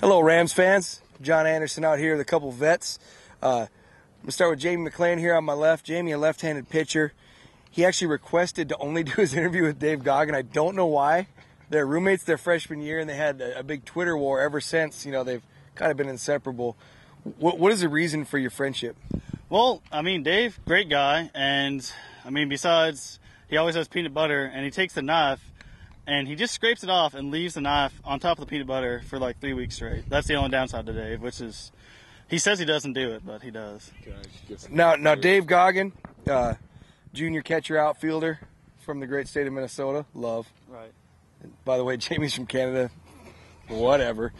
Hello, Rams fans. John Anderson out here with a couple vets. I'm going to start with Jamie MacLean here on my left. Jamie, a left-handed pitcher. He actually requested to only do his interview with Dave Goggin. I don't know why. They're roommates their freshman year, and they had a big Twitter war ever since. You know, they've kind of been inseparable. What is the reason for your friendship? Well, I mean, Dave, great guy. And, I mean, besides, he always has peanut butter, and he takes the knife, and he just scrapes it off and leaves the knife on top of the peanut butter for like 3 weeks straight. That's the only downside to Dave, which is, he says he doesn't do it, but he does. Now Dave Goggin, junior catcher outfielder from the great state of Minnesota. Love. Right. By the way, Jamie's from Canada. Whatever.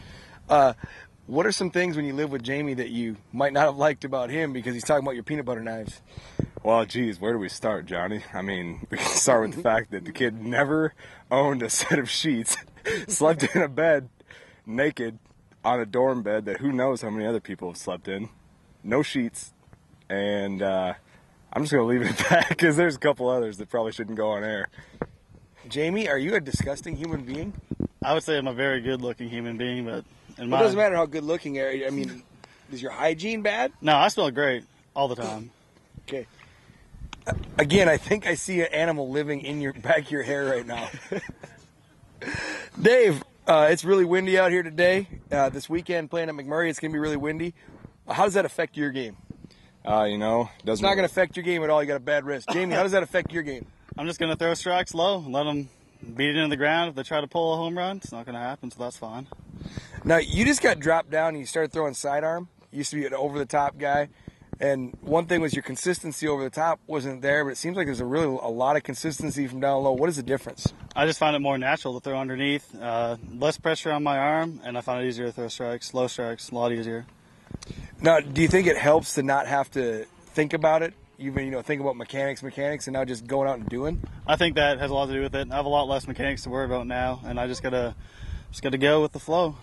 What are some things when you live with Jamie that you might not have liked about him because he's talking about your peanut butter knives? Well, geez, where do we start, Johnny? I mean, we can start with the fact that the kid never owned a set of sheets, slept in a bed naked on a dorm bed that who knows how many other people have slept in. No sheets. And I'm just going to leave it at that because there's a couple others that probably shouldn't go on air. Jamie, are you a disgusting human being? I would say I'm a very good-looking human being, but It doesn't matter how good looking you are. I mean, is your hygiene bad? No, I smell great all the time. Okay. Again, I think I see an animal living in your back of your hair right now. Dave, it's really windy out here today. This weekend playing at McMurry, it's going to be really windy. How does that affect your game? You know, it's not going to affect your game at all. You got a bad wrist. Jamie, how does that affect your game? I'm just going to throw strikes low and let them beat it into the ground. If they try to pull a home run, it's not going to happen, so that's fine. Now, you just got dropped down and you started throwing sidearm. You used to be an over-the-top guy. And one thing was your consistency over the top wasn't there, but it seems like there's a lot of consistency from down low. What is the difference? I just find it more natural to throw underneath. Less pressure on my arm, and I find it easier to throw strikes. Low strikes, a lot easier. Now, do you think it helps to not have to think about it? Even, think about mechanics, and now just going out and doing? I think that has a lot to do with it. I have a lot less mechanics to worry about now, and I just gotta go with the flow.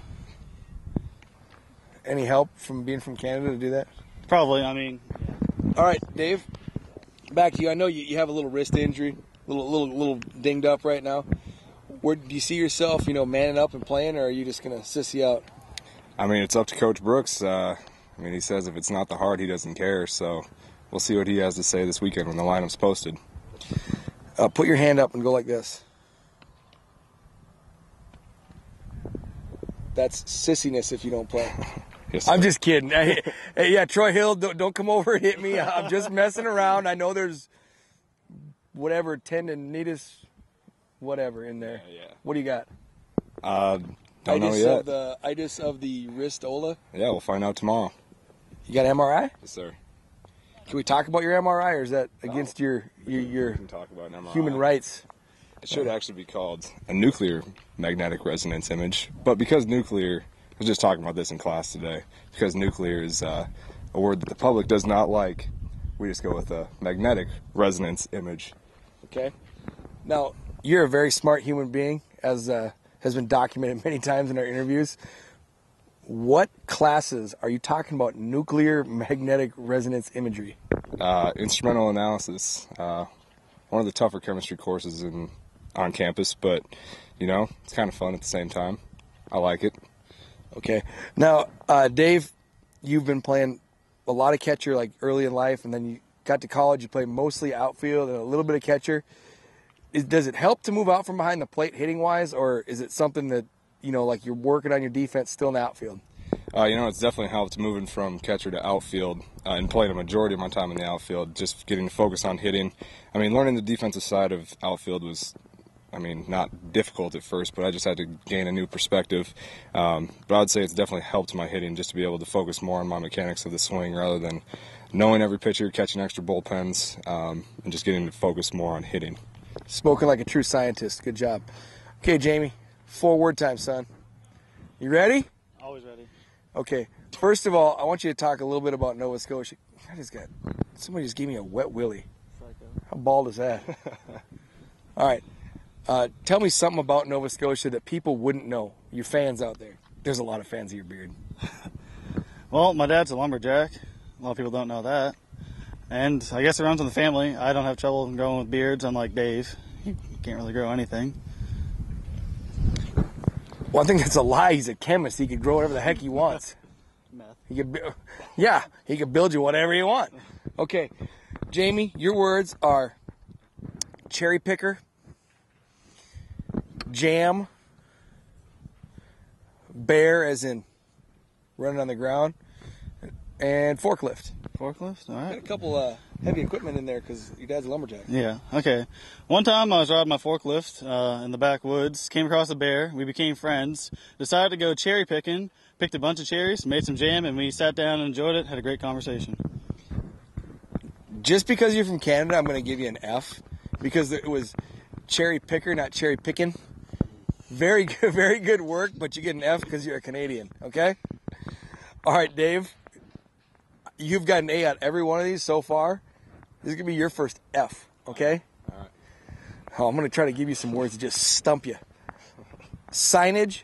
Any help from being from Canada to do that? Probably, I mean. All right, Dave, back to you. I know you have a little wrist injury, little dinged up right now. Where do you see yourself, manning up and playing, or are you just going to sissy out? I mean, it's up to Coach Brooks. He says if it's not the heart, he doesn't care. So we'll see what he has to say this weekend when the lineup's posted. Put your hand up and go like this. That's sissiness if you don't play. Yes, I'm just kidding. Hey, yeah, Troy Hill, don't come over and hit me. I'm just messing around. I know there's whatever tendinitis, whatever in there. Yeah. What do you got? Don't know yet. Itis of the wristola? Yeah, we'll find out tomorrow. You got an MRI? Yes, sir. Can we talk about your MRI, or is that against your we can talk about an MRI. Human rights? It should actually be called a nuclear magnetic resonance image, but because nuclear, I was just talking about this in class today, because nuclear is a word that the public does not like, we just go with a magnetic resonance image. Okay. Now, you're a very smart human being, as has been documented many times in our interviews. What classes are you talking about nuclear magnetic resonance imagery? Instrumental analysis. One of the tougher chemistry courses on campus, but, it's kind of fun at the same time. I like it. Okay. Now, Dave, you've been playing a lot of catcher like early in life, and then you got to college, you played mostly outfield and a little bit of catcher. Does it help to move out from behind the plate hitting-wise, or is it something that, like you're working on your defense still in the outfield? It's definitely helped moving from catcher to outfield and playing a majority of my time in the outfield, just getting to focus on hitting. Learning the defensive side of outfield was, not difficult at first, but I just had to gain a new perspective. But I'd say it's definitely helped my hitting just to be able to focus more on my mechanics of the swing rather than knowing every pitcher, catching extra bullpens, and just getting to focus more on hitting. Spoken like a true scientist. Good job. Okay, Jamie, 4-word time, son. You ready? Always ready. Okay. First of all, I want you to talk a little bit about Nova Scotia. Somebody just gave me a wet willy. How bald is that? All right. Tell me something about Nova Scotia that people wouldn't know, you fans out there. There's a lot of fans of your beard. Well, my dad's a lumberjack. A lot of people don't know that. And I guess it runs in the family. I don't have trouble growing with beards, unlike Dave. He can't really grow anything. Well, I think that's a lie. He's a chemist. He could grow whatever the heck he wants. Meth. He could, yeah, he could build you whatever you want. Okay, Jamie, your words are cherry picker, jam, bear, as in running on the ground, and forklift. Forklift? All Got a right. couple heavy equipment in there because your dad's a lumberjack. Yeah, okay. One time I was riding my forklift in the backwoods, came across a bear, we became friends, decided to go cherry picking, picked a bunch of cherries, made some jam, and we sat down and enjoyed it, had a great conversation. Just because you're from Canada, I'm going to give you an F because it was cherry picker, not cherry picking. Very good work, but you get an F because you're a Canadian, okay? All right, Dave, you've got an A on every one of these so far. This is going to be your first F, okay? All right. Oh, I'm going to try to give you some words to just stump you. Signage,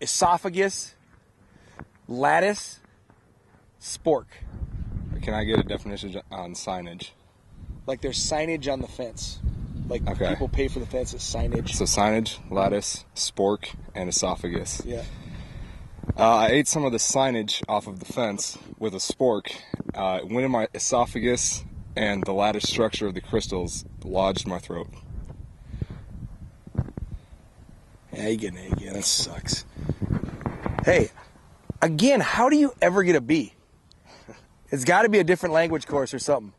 esophagus, lattice, spork. Can I get a definition on signage? Like there's signage on the fence. Like Okay. people pay for the fence as signage. So signage, lattice, spork, and esophagus. Yeah. I ate some of the signage off of the fence with a spork. It went in my esophagus, and the lattice structure of the crystals lodged in my throat. Yeah, you get an A again. That sucks. Hey, again, how do you ever get a B? It's got to be a different language course or something.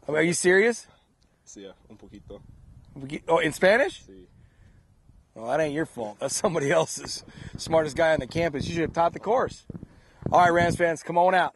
I mean, are you serious? Sí, un poquito. Oh, in Spanish? Sí. Well, that ain't your fault. That's somebody else's. Smartest guy on the campus. You should have taught the course. All right, Rams fans, come on out.